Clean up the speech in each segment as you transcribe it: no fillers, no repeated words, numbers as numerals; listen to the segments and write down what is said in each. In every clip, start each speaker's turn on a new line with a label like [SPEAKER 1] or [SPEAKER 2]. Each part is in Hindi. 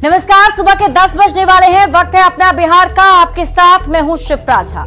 [SPEAKER 1] नमस्कार, सुबह के 10 बजने वाले हैं। वक्त है अपना बिहार का। आपके साथ मैं हूं शिप्रा झा।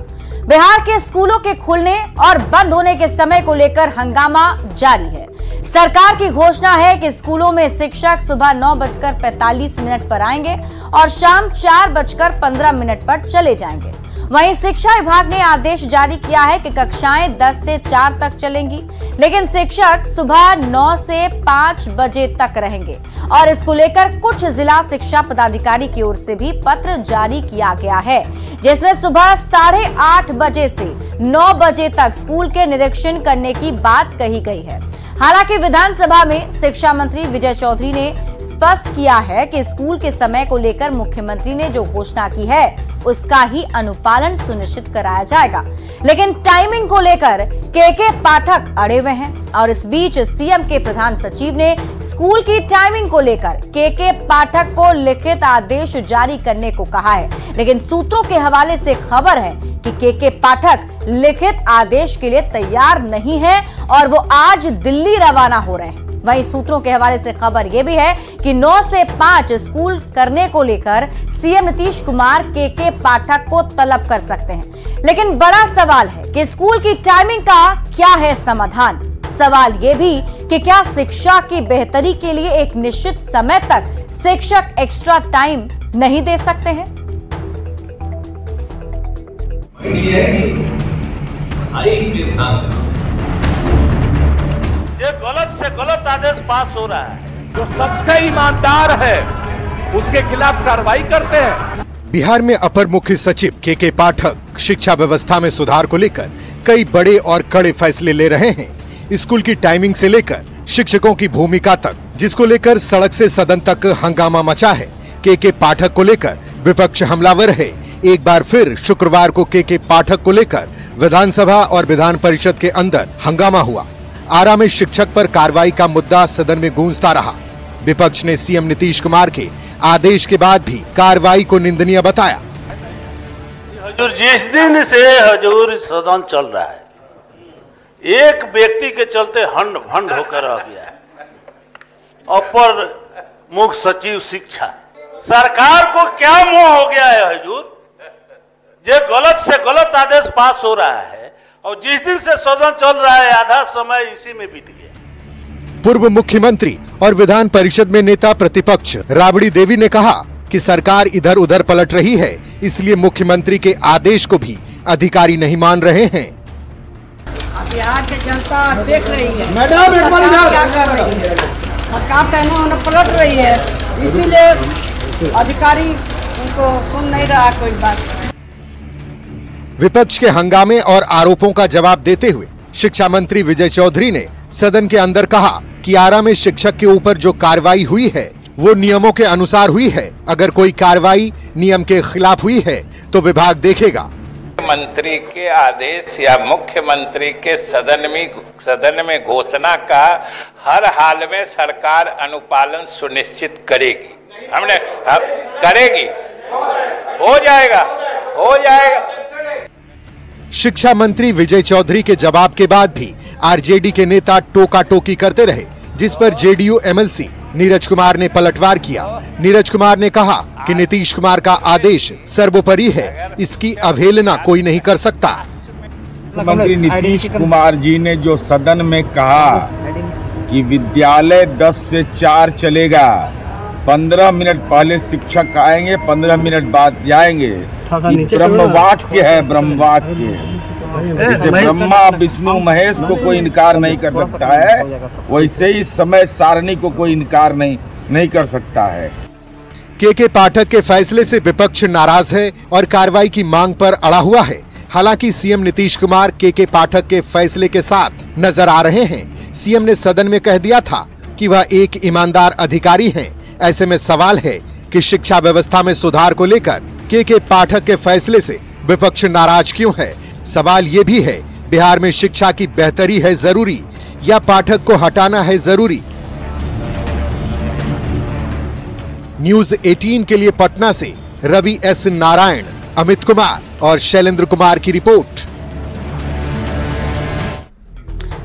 [SPEAKER 1] बिहार के स्कूलों के खुलने और बंद होने के समय को लेकर हंगामा जारी है। सरकार की घोषणा है कि स्कूलों में शिक्षक सुबह 9:45 पर आएंगे और शाम 4:15 पर चले जाएंगे। वहीं शिक्षा विभाग ने आदेश जारी किया है कि कक्षाएं 10 से 4 तक चलेंगी, लेकिन शिक्षक सुबह 9 से 5 बजे तक रहेंगे। और इसको लेकर कुछ जिला शिक्षा पदाधिकारी की ओर से भी पत्र जारी किया गया है, जिसमें सुबह 8:30 बजे से 9 बजे तक स्कूल के निरीक्षण करने की बात कही गई है। हालांकि विधानसभा में शिक्षा मंत्री विजय चौधरी ने स्पष्ट किया है कि स्कूल के समय को लेकर मुख्यमंत्री ने जो घोषणा की है उसका ही अनुपालन सुनिश्चित कराया जाएगा, लेकिन टाइमिंग को लेकर के पाठक अड़े हुए हैं। और इस बीच सीएम के प्रधान सचिव ने स्कूल की टाइमिंग को लेकर के पाठक को लिखित आदेश जारी करने को कहा है, लेकिन सूत्रों के हवाले से खबर है कि के पाठक लिखित आदेश के लिए तैयार नहीं है और वो आज दिल्ली रवाना हो रहे हैं। वहीं सूत्रों के हवाले से खबर यह भी है कि 9 से 5 स्कूल करने को लेकर सीएम नीतीश कुमार के पाठक को तलब कर सकते हैं, लेकिन बड़ा सवाल है कि स्कूल की टाइमिंग का क्या है समाधान। सवाल यह भी कि क्या शिक्षा की बेहतरी के लिए एक निश्चित समय तक शिक्षक एक्स्ट्रा टाइम नहीं दे सकते हैं।
[SPEAKER 2] ये गलत से गलत आदेश पास हो रहा है।
[SPEAKER 3] जो सबसे ईमानदार है उसके खिलाफ कार्रवाई करते हैं।
[SPEAKER 4] बिहार में अपर मुख्य सचिव के पाठक शिक्षा व्यवस्था में सुधार को लेकर कई बड़े और कड़े फैसले ले रहे हैं। स्कूल की टाइमिंग से लेकर शिक्षकों की भूमिका तक, जिसको लेकर सड़क से सदन तक हंगामा मचा है। के पाठक को लेकर विपक्ष हमलावर है। एक बार फिर शुक्रवार को के पाठक को लेकर विधानसभा और विधान परिषद के अंदर हंगामा हुआ। आरा में शिक्षक पर कार्रवाई का मुद्दा सदन में गूंजता रहा। विपक्ष ने सीएम नीतीश कुमार के आदेश के बाद भी कार्रवाई को निंदनीय बताया।
[SPEAKER 2] हजूर, जिस दिन से हजूर सदन चल रहा है, एक व्यक्ति के चलते हंड भंड होकर रह गया है। अपर मुख्य सचिव शिक्षा, सरकार को क्या मोह हो गया है हजूर? ये गलत से गलत आदेश पास हो रहा है और जिस दिन से सदन चल रहा है आधा समय इसी में बीत गया।
[SPEAKER 4] पूर्व मुख्यमंत्री और विधान परिषद में नेता प्रतिपक्ष राबड़ी देवी ने कहा कि सरकार इधर उधर पलट रही है, इसलिए मुख्यमंत्री के आदेश को भी अधिकारी नहीं मान रहे हैं।
[SPEAKER 5] बिहार की जनता देख रही है
[SPEAKER 6] मैडम
[SPEAKER 5] क्या कर रही है। सरकार कहने उन्हें पलट रही है, इसीलिए अधिकारी उनको सुन नहीं रहा कोई बात।
[SPEAKER 4] विपक्ष के हंगामे और आरोपों का जवाब देते हुए शिक्षा मंत्री विजय चौधरी ने सदन के अंदर कहा कि आरा में शिक्षक के ऊपर जो कार्रवाई हुई है वो नियमों के अनुसार हुई है। अगर कोई कार्रवाई नियम के खिलाफ हुई है तो विभाग देखेगा।
[SPEAKER 7] मंत्री के आदेश या मुख्यमंत्री के सदन में घोषणा का हर हाल में सरकार अनुपालन सुनिश्चित करेगी। करेगी, हो जाएगा।
[SPEAKER 4] शिक्षा मंत्री विजय चौधरी के जवाब के बाद भी आरजेडी के नेता टोका टोकी करते रहे, जिस पर जेडीयू एमएलसी नीरज कुमार ने पलटवार किया। नीरज कुमार ने कहा कि नीतीश कुमार का आदेश सर्वोपरि है, इसकी अवहेलना कोई नहीं कर सकता।
[SPEAKER 6] मुख्यमंत्री नीतीश कुमार जी ने जो सदन में कहा कि विद्यालय 10 से 4 चलेगा, 15 मिनट पहले शिक्षक आएंगे, 15 मिनट बाद जाएंगे, ब्रह्मवाक्य है। ब्रह्मवाक्य जैसे ब्रह्मा विष्णु महेश को कोई इनकार नहीं कर सकता है, वैसे ही समय सारणी को कोई इनकार नहीं कर सकता है।
[SPEAKER 4] के पाठक के फैसले से विपक्ष नाराज है और कार्रवाई की मांग पर अड़ा हुआ है। हालांकि सीएम नीतीश कुमार के पाठक के फैसले के साथ नजर आ रहे हैं। सीएम ने सदन में कह दिया था कि वह एक ईमानदार अधिकारी हैं। ऐसे में सवाल है कि शिक्षा व्यवस्था में सुधार को लेकर के पाठक के फैसले से विपक्ष नाराज क्यों है। सवाल ये भी है, बिहार में शिक्षा की बेहतरी है जरूरी या पाठक को हटाना है जरूरी। न्यूज 18 के लिए पटना से रवि एस नारायण, अमित कुमार और शैलेंद्र कुमार की रिपोर्ट।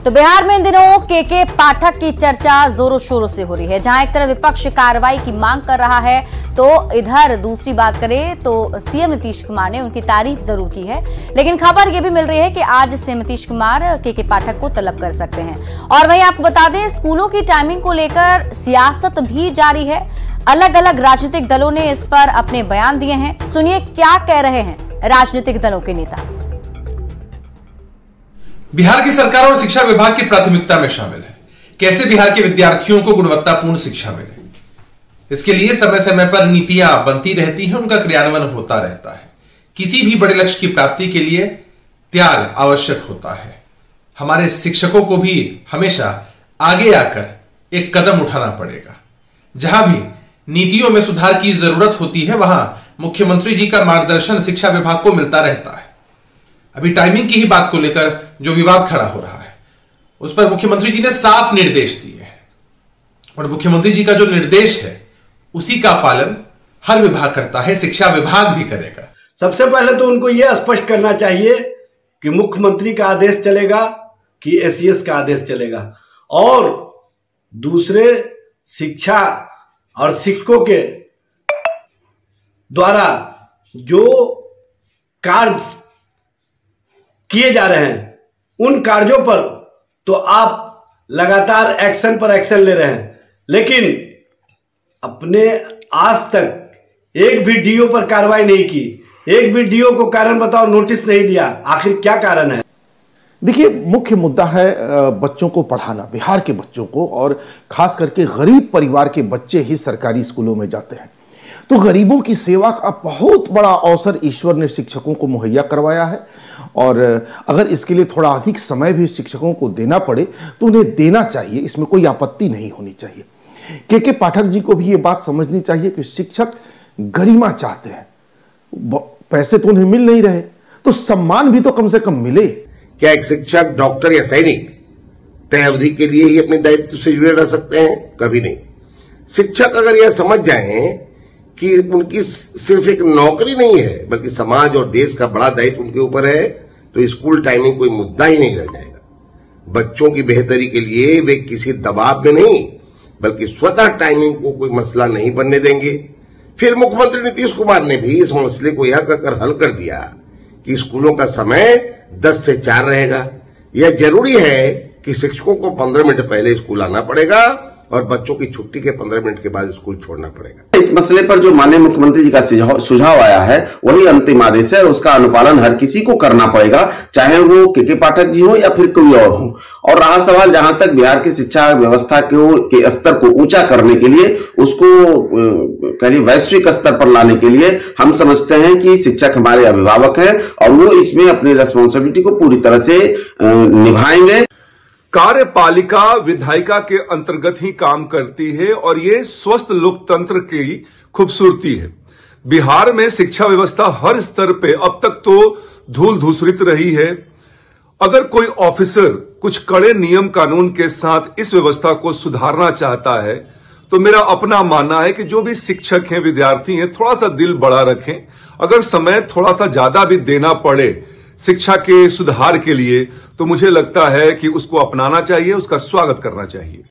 [SPEAKER 1] तो बिहार में इन दिनों के पाठक की चर्चा जोरों शोरों से हो रही है। जहां एक तरफ विपक्ष कार्रवाई की मांग कर रहा है, तो इधर दूसरी बात करें तो सीएम नीतीश कुमार ने उनकी तारीफ जरूर की है। लेकिन खबर यह भी मिल रही है कि आज सीएम नीतीश कुमार के पाठक को तलब कर सकते हैं। और वहीं आपको बता दें, स्कूलों की टाइमिंग को लेकर सियासत भी जारी है। अलग अलग राजनीतिक दलों ने इस पर अपने बयान दिए हैं। सुनिए क्या कह रहे हैं राजनीतिक दलों के नेता।
[SPEAKER 8] बिहार की सरकार और शिक्षा विभाग की प्राथमिकता में शामिल है कैसे बिहार के विद्यार्थियों को गुणवत्तापूर्ण शिक्षा मिले। इसके लिए समय समय पर नीतियां बनती रहती हैं, उनका क्रियान्वयन होता रहता है। किसी भी बड़े लक्ष्य की प्राप्ति के लिए त्याग आवश्यक होता है। हमारे शिक्षकों को भी हमेशा आगे आकर एक कदम उठाना पड़ेगा। जहां भी नीतियों में सुधार की जरूरत होती है, वहां मुख्यमंत्री जी का मार्गदर्शन शिक्षा विभाग को मिलता रहता है। अभी टाइमिंग की ही बात को लेकर जो विवाद खड़ा हो रहा है, उस पर मुख्यमंत्री जी ने साफ निर्देश दिए हैं और मुख्यमंत्री जी का जो निर्देश है उसी का पालन हर विभाग करता है, शिक्षा विभाग भी करेगा।
[SPEAKER 9] सबसे पहले तो उनको यह स्पष्ट करना चाहिए कि मुख्यमंत्री का आदेश चलेगा कि एसीएस का आदेश चलेगा, और दूसरे शिक्षा और शिक्षकों के द्वारा जो कार्य किए जा रहे हैं उन कार्यों पर तो आप लगातार एक्शन पर एक्शन ले रहे हैं, लेकिन अपने आज तक एक भी डीओ पर कार्रवाई नहीं की, एक भी डीओ को कारण बताओ नोटिस नहीं दिया। आखिर क्या कारण है?
[SPEAKER 10] देखिए, मुख्य मुद्दा है बच्चों को पढ़ाना, बिहार के बच्चों को, और खास करके गरीब परिवार के बच्चे ही सरकारी स्कूलों में जाते हैं। तो गरीबों की सेवा का बहुत बड़ा अवसर ईश्वर ने शिक्षकों को मुहैया करवाया है, और अगर इसके लिए थोड़ा अधिक समय भी शिक्षकों को देना पड़े तो उन्हें देना चाहिए, इसमें कोई आपत्ति नहीं होनी चाहिए। के पाठक जी को भी ये बात समझनी चाहिए कि शिक्षक गरिमा चाहते हैं, पैसे तो उन्हें मिल नहीं रहे, तो सम्मान भी तो कम से कम मिले।
[SPEAKER 11] क्या एक शिक्षक, डॉक्टर या सैनिक तय अवधि के लिए ही अपने दायित्व से जुड़े रह सकते हैं? कभी नहीं। शिक्षक अगर यह समझ जाएं कि उनकी सिर्फ एक नौकरी नहीं है बल्कि समाज और देश का बड़ा दायित्व उनके ऊपर है, तो स्कूल टाइमिंग कोई मुद्दा ही नहीं रह जाएगा। बच्चों की बेहतरी के लिए वे किसी दबाव में नहीं बल्कि स्वतः टाइमिंग को कोई मसला नहीं बनने देंगे। फिर मुख्यमंत्री नीतीश कुमार ने भी इस मसले को यह कहकर हल कर दिया कि स्कूलों का समय 10 से 4 रहेगा। यह जरूरी है कि शिक्षकों को 15 मिनट पहले स्कूल आना पड़ेगा और बच्चों की छुट्टी के 15 मिनट के बाद स्कूल छोड़ना पड़ेगा।
[SPEAKER 12] इस मसले पर जो माननीय मुख्यमंत्री जी का सुझाव आया है वही अंतिम आदेश है, और उसका अनुपालन हर किसी को करना पड़ेगा, चाहे वो के पाठक जी हो या फिर कोई और हो। और रहा सवाल जहां तक बिहार की शिक्षा व्यवस्था के स्तर को ऊंचा करने के लिए, उसको कह वैश्विक स्तर पर लाने के लिए, हम समझते हैं कि शिक्षक हमारे अभिभावक हैं और वो इसमें अपनी रिस्पॉन्सिबिलिटी को पूरी तरह से निभाएंगे।
[SPEAKER 13] कार्यपालिका विधायिका के अंतर्गत ही काम करती है और ये स्वस्थ लोकतंत्र की खूबसूरती है। बिहार में शिक्षा व्यवस्था हर स्तर पे अब तक तो धूल धूसरित रही है। अगर कोई ऑफिसर कुछ कड़े नियम कानून के साथ इस व्यवस्था को सुधारना चाहता है, तो मेरा अपना मानना है कि जो भी शिक्षक हैं, विद्यार्थी हैं, थोड़ा सा दिल बड़ा रखें। अगर समय थोड़ा सा ज्यादा भी देना पड़े शिक्षा के सुधार के लिए, तो मुझे लगता है कि उसको अपनाना चाहिए, उसका स्वागत करना चाहिए।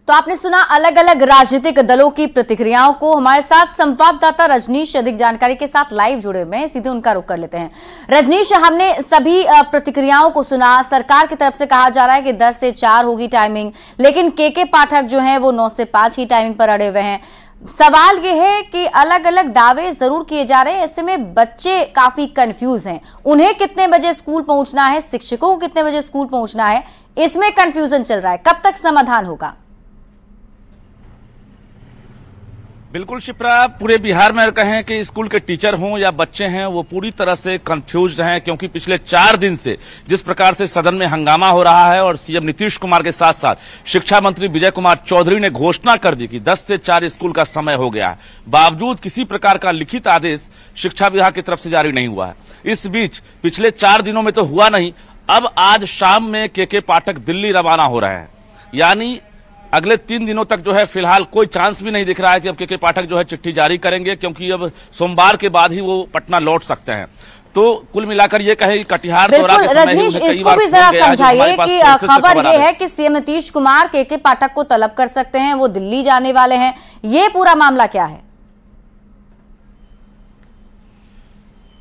[SPEAKER 1] तो आपने सुना अलग अलग राजनीतिक दलों की प्रतिक्रियाओं को। हमारे साथ संवाददाता रजनीश अधिक जानकारी के साथ लाइव जुड़े हुए हैं, सीधे उनका रुख कर लेते हैं। रजनीश, हमने सभी प्रतिक्रियाओं को सुना। सरकार की तरफ से कहा जा रहा है कि 10 से 4 होगी टाइमिंग, लेकिन के पाठक जो हैं वो 9 से 5 की टाइमिंग पर अड़े हुए हैं। सवाल यह है कि अलग अलग दावे जरूर किए जा रहे हैं, ऐसे में बच्चे काफी कंफ्यूज हैं। उन्हें कितने बजे स्कूल पहुंचना है, शिक्षकों को कितने बजे स्कूल पहुंचना है, इसमें कंफ्यूजन चल रहा है। कब तक समाधान होगा?
[SPEAKER 3] बिल्कुल शिप्रा, पूरे बिहार में कहें कि स्कूल के टीचर हों या बच्चे हैं, वो पूरी तरह से कंफ्यूज्ड हैं, क्योंकि पिछले 4 दिन से जिस प्रकार से सदन में हंगामा हो रहा है और सीएम नीतीश कुमार के साथ साथ शिक्षा मंत्री विजय कुमार चौधरी ने घोषणा कर दी कि 10 से 4 स्कूल का समय हो गया है, बावजूद किसी प्रकार का लिखित आदेश शिक्षा विभाग की तरफ से जारी नहीं हुआ है। इस बीच पिछले 4 दिनों में तो हुआ नहीं, अब आज शाम में के पाठक दिल्ली रवाना हो रहे हैं, यानी अगले 3 दिनों तक जो है फिलहाल कोई चांस भी नहीं दिख रहा है कि अब के पाठक जो है चिट्ठी जारी करेंगे, क्योंकि अब सोमवार के बाद ही वो पटना लौट सकते हैं। तो कुल मिलाकर ये कहे कि कटिहार
[SPEAKER 1] बिल्कुल रजनीश, इसको भी जरा समझाइए कि खबर ये है कि सीएम नीतीश कुमार के पाठक को तलब कर सकते हैं, वो दिल्ली जाने वाले हैं, ये पूरा मामला क्या है?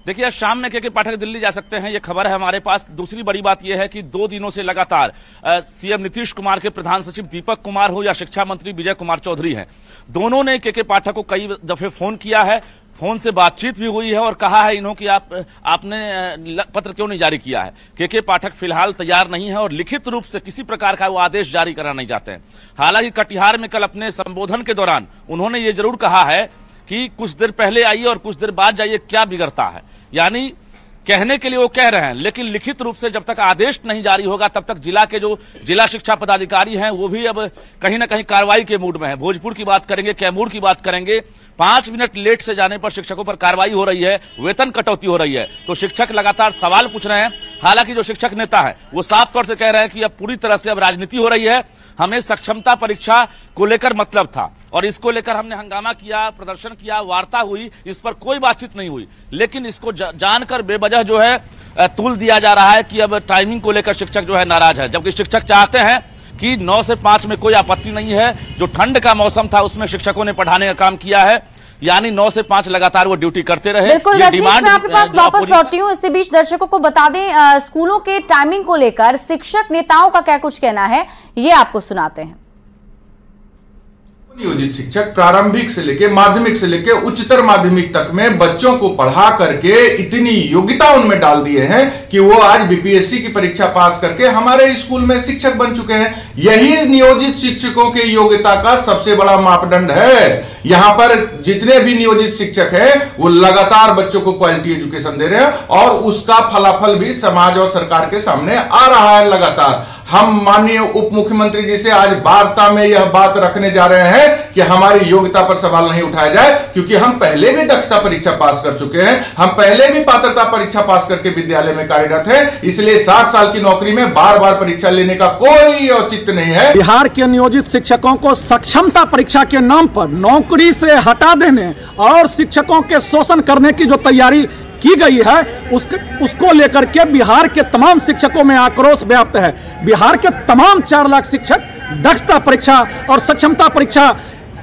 [SPEAKER 3] देखिए, आज शाम में के पाठक दिल्ली जा सकते हैं, ये खबर है हमारे पास। दूसरी बड़ी बात यह है कि 2 दिनों से लगातार सीएम नीतीश कुमार के प्रधान सचिव दीपक कुमार हो या शिक्षा मंत्री विजय कुमार चौधरी हैं, दोनों ने के पाठक को कई दफे फोन किया है, फोन से बातचीत भी हुई है और कहा है इन्हों कि आपने पत्र क्यों नहीं जारी किया है। के पाठक फिलहाल तैयार नहीं है और लिखित रूप से किसी प्रकार का वो आदेश जारी करना नहीं चाहते हैं। हालांकि कटिहार में कल अपने संबोधन के दौरान उन्होंने ये जरूर कहा है कि कुछ देर पहले आइए और कुछ देर बाद जाइए, क्या बिगड़ता है। यानी कहने के लिए वो कह रहे हैं, लेकिन लिखित रूप से जब तक आदेश नहीं जारी होगा तब तक जिला के जो जिला शिक्षा पदाधिकारी हैं वो भी अब कहीं ना कहीं कार्रवाई के मूड में है। भोजपुर की बात करेंगे, कैमूर की बात करेंगे, 5 मिनट लेट से जाने पर शिक्षकों पर कार्रवाई हो रही है, वेतन कटौती हो रही है। तो शिक्षक लगातार सवाल पूछ रहे हैं। हालांकि जो शिक्षक नेता है वो साफ तौर से कह रहे हैं कि अब पूरी तरह से अब राजनीति हो रही है, हमें सक्षमता परीक्षा को लेकर मतलब था और इसको लेकर हमने हंगामा किया, प्रदर्शन किया, वार्ता हुई, इस पर कोई बातचीत नहीं हुई। लेकिन इसको जानकर बेवजह जो है तूल दिया जा रहा है कि अब टाइमिंग को लेकर शिक्षक जो है नाराज है, जबकि शिक्षक चाहते हैं कि 9 से 5 में कोई आपत्ति नहीं है। जो ठंड का मौसम था उसमें शिक्षकों ने पढ़ाने का काम किया है, यानी 9 से 5 लगातार वो ड्यूटी करते रहे।
[SPEAKER 1] बिल्कुल रजनीश, मैं आपके पास वापस लौटती हूँ। इसी बीच दर्शकों को बता दें, स्कूलों के टाइमिंग को लेकर शिक्षक नेताओं का क्या कुछ कहना है, ये आपको सुनाते हैं।
[SPEAKER 6] नियोजित शिक्षक प्रारंभिक से लेकर माध्यमिक से लेकर उच्चतर माध्यमिक तक में बच्चों को पढ़ा करके इतनी योग्यता उनमें डाल दिए हैं कि वो आज बीपीएससी की परीक्षा पास करके हमारे स्कूल में शिक्षक बन चुके हैं। यही नियोजित शिक्षकों की योग्यता का सबसे बड़ा मापदंड है। यहां पर जितने भी नियोजित शिक्षक हैं वो लगातार बच्चों को क्वालिटी एजुकेशन दे रहे हैं और उसका फलाफल भी समाज और सरकार के सामने आ रहा है लगातार। हम माननीय उप मुख्यमंत्री जी से आज वार्ता में यह बात रखने जा रहे हैं कि हमारी योग्यता पर सवाल नहीं उठाया जाए, क्योंकि हम पहले भी दक्षता परीक्षा पास कर चुके हैं, हम पहले भी पात्रता परीक्षा पास करके विद्यालय में कार्यरत हैं। इसलिए 60 साल की नौकरी में बार-बार परीक्षा लेने का कोई औचित्य नहीं है।
[SPEAKER 14] बिहार के नियोजित शिक्षकों को सक्षमता परीक्षा के नाम पर नौकरी से हटा देने और शिक्षकों के शोषण करने की जो तैयारी की गई है उसको लेकर के बिहार के तमाम शिक्षकों में आक्रोश व्याप्त है। बिहार के तमाम 4 लाख शिक्षक दक्षता परीक्षा और सक्षमता परीक्षा,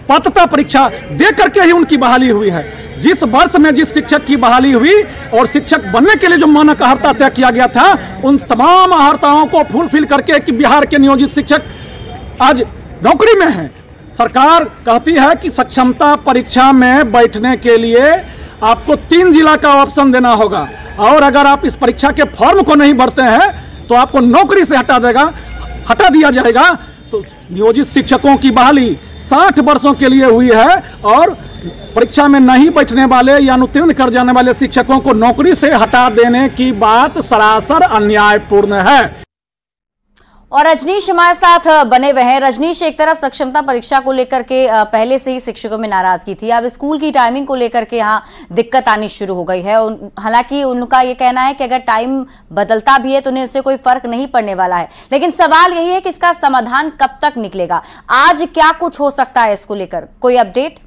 [SPEAKER 14] पात्रता परीक्षा दे करके ही उनकी बहाली हुई है। जिस वर्ष में जिस शिक्षक की बहाली हुई और शिक्षक बनने के लिए जो मानक अर्हता तय किया गया था, उन तमाम अर्हताओं को फुलफिल करके कि बिहार के नियोजित शिक्षक आज नौकरी में हैं। सरकार कहती है कि सक्षमता परीक्षा में बैठने के लिए आपको 3 जिला का ऑप्शन देना होगा और अगर आप इस परीक्षा के फॉर्म को नहीं भरते हैं तो आपको नौकरी से हटा दिया जाएगा। तो नियोजित शिक्षकों की बहाली 60 वर्षों के लिए हुई है और परीक्षा में नहीं बैठने वाले या अनुत्तीर्ण कर जाने वाले शिक्षकों को नौकरी से हटा देने की बात सरासर अन्यायपूर्ण है।
[SPEAKER 1] और रजनीश हमारे साथ बने हुए हैं। रजनीश, एक तरफ सक्षमता परीक्षा को लेकर के पहले से ही शिक्षकों में नाराजगी थी, अब स्कूल की टाइमिंग को लेकर के यहाँ दिक्कत आनी शुरू हो गई है। हालांकि उनका ये कहना है कि अगर टाइम बदलता भी है तो उन्हें उससे कोई फर्क नहीं पड़ने वाला है, लेकिन सवाल यही है कि इसका समाधान कब तक निकलेगा। आज क्या कुछ हो सकता है इसको लेकर, कोई अपडेट?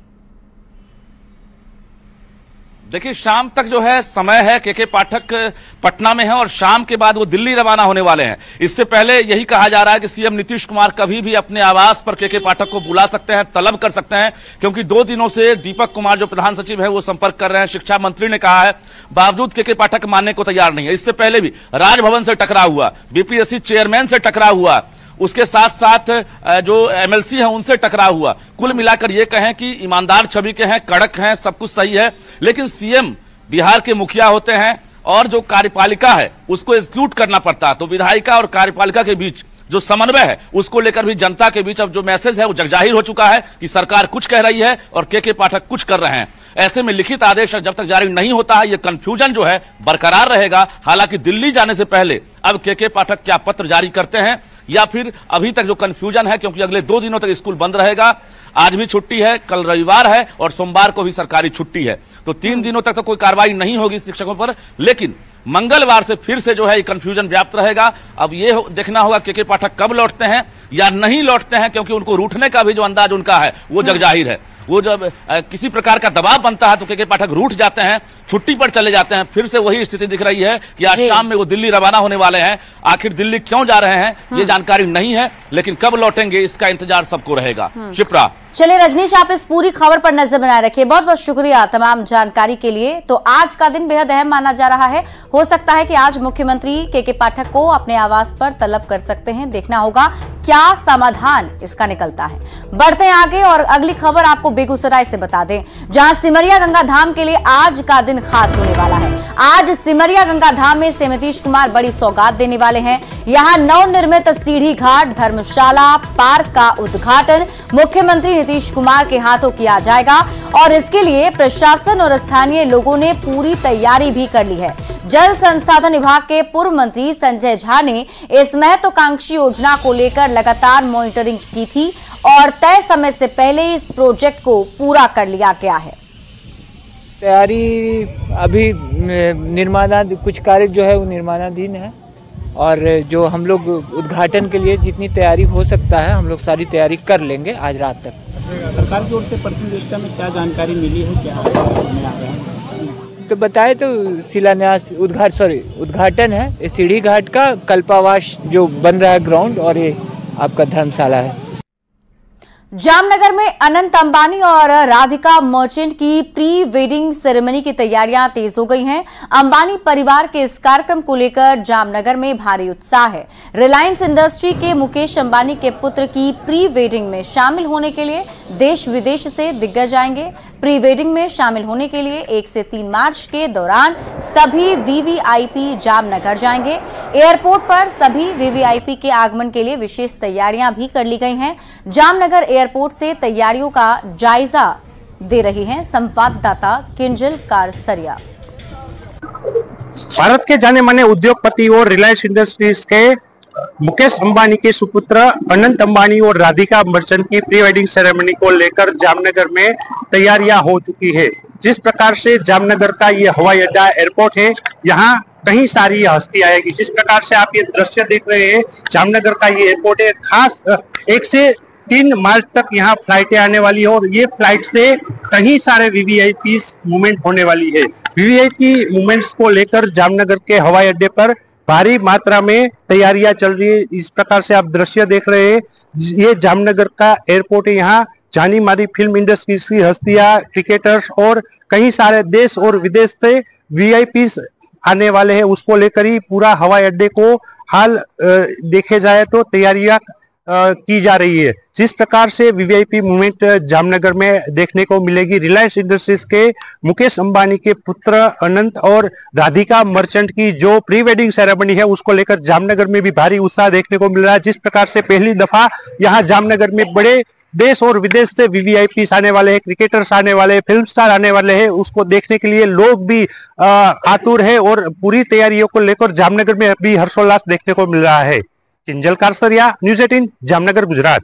[SPEAKER 3] देखिए, शाम तक जो है समय है, के पाठक पटना में है और शाम के बाद वो दिल्ली रवाना होने वाले हैं। इससे पहले यही कहा जा रहा है कि सीएम नीतीश कुमार कभी भी अपने आवास पर के पाठक को बुला सकते हैं, तलब कर सकते हैं, क्योंकि 2 दिनों से दीपक कुमार जो प्रधान सचिव है वो संपर्क कर रहे हैं। शिक्षा मंत्री ने कहा है, बावजूद के पाठक मानने को तैयार नहीं है। इससे पहले भी राजभवन से टकराव हुआ, बीपीएससी चेयरमैन से टकराव हुआ, उसके साथ साथ जो एमएलसी हैं उनसे टकराव हुआ। कुल मिलाकर ये कहें कि ईमानदार छवि के हैं, कड़क हैं, सब कुछ सही है, लेकिन सीएम बिहार के मुखिया होते हैं और जो कार्यपालिका है उसको एग्जीक्यूट करना पड़ता है। तो विधायिका और कार्यपालिका के बीच जो समन्वय है उसको लेकर भी जनता के बीच अब जो मैसेज है वो जगजाहिर हो चुका है कि सरकार कुछ कह रही है और के पाठक कुछ कर रहे हैं। ऐसे में लिखित आदेश जब तक जारी नहीं होता है ये कंफ्यूजन जो है बरकरार रहेगा। हालांकि दिल्ली जाने से पहले अब के पाठक क्या पत्र जारी करते हैं या फिर अभी तक जो कंफ्यूजन है, क्योंकि अगले 2 दिनों तक स्कूल बंद रहेगा, आज भी छुट्टी है, कल रविवार है और सोमवार को भी सरकारी छुट्टी है, तो 3 दिनों तक तो कोई कार्रवाई नहीं होगी शिक्षकों पर। लेकिन मंगलवार से फिर से जो है कंफ्यूजन व्याप्त रहेगा। अब ये देखना होगा के पाठक कब लौटते हैं या नहीं लौटते हैं, क्योंकि उनको रूठने का भी जो अंदाज उनका है वो जगजाहिर है। वो जब किसी प्रकार का दबाव बनता है तो के पाठक रूठ जाते हैं, छुट्टी पर चले जाते हैं। फिर से वही स्थिति दिख रही है कि आज शाम में वो दिल्ली रवाना होने वाले हैं। आखिर दिल्ली क्यों जा रहे हैं ये जानकारी नहीं है, लेकिन कब लौटेंगे इसका इंतजार सबको रहेगा। शिप्रा।
[SPEAKER 1] चलिए रजनीश, आप इस पूरी खबर पर नजर बनाए रखिए। बहुत बहुत शुक्रिया तमाम जानकारी के लिए। तो आज का दिन बेहद अहम माना जा रहा है। हो सकता है कि आज मुख्यमंत्री के पाठक को अपने आवास पर तलब कर सकते हैं। देखना होगा क्या समाधान इसका निकलता है। बढ़ते हैं आगे और अगली खबर आपको बेगूसराय से बता दें, जहां सिमरिया गंगा धाम के लिए आज का दिन खास होने वाला है। आज सिमरिया गंगा धाम में सीएम नीतीश कुमार बड़ी सौगात देने वाले हैं। यहां नवनिर्मित सीढ़ी घाट, धर्मशाला, पार्क का उद्घाटन मुख्यमंत्री नीतीश कुमार के हाथों किया जाएगा और इसके लिए प्रशासन और स्थानीय लोगों ने पूरी तैयारी भी कर ली है। जल संसाधन विभाग के पूर्व मंत्री संजय झा ने इस महत्वाकांक्षी योजना को लेकर लगातार मॉनिटरिंग की थी और तय समय से पहले इस प्रोजेक्ट को पूरा कर लिया गया है।
[SPEAKER 15] तैयारी अभी निर्माणाधीन, कुछ कार्य जो है वो निर्माणाधीन है और जो हम लोग उद्घाटन के लिए जितनी तैयारी हो सकता है हम लोग सारी तैयारी कर लेंगे आज रात तक।
[SPEAKER 16] सरकार की ओर से प्रतिनिधिष्ठा में क्या जानकारी मिली है, क्या में आ रहा है?
[SPEAKER 15] तो बताए तो शिलान्यास उद्घाटन है इस सीढ़ी घाट का, कल्पावास जो बन रहा है ग्राउंड, और ये आपका धर्मशाला है।
[SPEAKER 1] जामनगर में अनंत अंबानी और राधिका मर्चेंट की प्री वेडिंग सेरेमनी की तैयारियां तेज हो गई हैं। अंबानी परिवार के इस कार्यक्रम को लेकर जामनगर में भारी उत्साह है। रिलायंस इंडस्ट्री के मुकेश अंबानी के पुत्र की प्री वेडिंग में शामिल होने के लिए देश विदेश से दिग्गज आएंगे। प्री वेडिंग में शामिल होने के लिए 1 से 3 मार्च के दौरान सभी वीवीआईपी जामनगर जाएंगे। एयरपोर्ट पर सभी वीवीआईपी के आगमन के लिए विशेष तैयारियां भी कर ली गई हैं। जामनगर एयरपोर्ट से तैयारियों का जायजा दे रही हैं संवाददाता किंजल कारसरिया।
[SPEAKER 17] भारत के जाने माने उद्योगपति और रिलायंस इंडस्ट्रीज के मुकेश अंबानी के सुपुत्र अनंत अंबानी और राधिका मर्चेंट की प्री वेडिंग सेरेमनी को लेकर जामनगर में तैयारियां हो चुकी है। जिस प्रकार से जामनगर का ये हवाई अड्डा एयरपोर्ट है, यहाँ कहीं सारी हस्ती आएगी। जिस प्रकार से आप ये दृश्य देख रहे हैं, जामनगर का ये एयरपोर्ट है। खास 1 से 3 मार्च तक यहाँ फ्लाइटें आने वाली है और ये फ्लाइट से कहीं सारे वीवीआईपी मूवमेंट होने वाली है। वीवीआईपी मूवमेंट्स को लेकर जामनगर के हवाई अड्डे पर भारी मात्रा में तैयारियां चल रही है। इस प्रकार से आप दृश्य देख रहे हैं, ये जामनगर का एयरपोर्ट है। यहाँ जानी मानी फिल्म इंडस्ट्री की हस्तियां, क्रिकेटर्स और कई सारे देश और विदेश से वीआईपी आने वाले हैं। उसको लेकर ही पूरा हवाई अड्डे को हाल देखे जाए तो तैयारियां की जा रही है। जिस प्रकार से वीवीआईपी मूवमेंट जामनगर में देखने को मिलेगी, रिलायंस इंडस्ट्रीज के मुकेश अंबानी के पुत्र अनंत और राधिका मर्चेंट की जो प्री वेडिंग सेरेमनी है उसको लेकर जामनगर में भी भारी उत्साह देखने को मिल रहा है। जिस प्रकार से पहली दफा यहाँ जामनगर में बड़े देश और विदेश से वीवीआईपी आने वाले हैं, क्रिकेटर्स आने वाले हैं, फिल्म स्टार आने वाले हैं, उसको देखने के लिए लोग भी आतुर है और पूरी तैयारियों को लेकर जामनगर में अभी हर्षोल्लास देखने को मिल रहा है। किंजल कारसरिया, न्यूज़ 18 जामनगर गुजरात।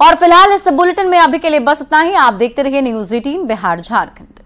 [SPEAKER 1] और फिलहाल इस बुलेटिन में अभी के लिए बस इतना ही। आप देखते रहिए न्यूज़ 18 बिहार झारखंड।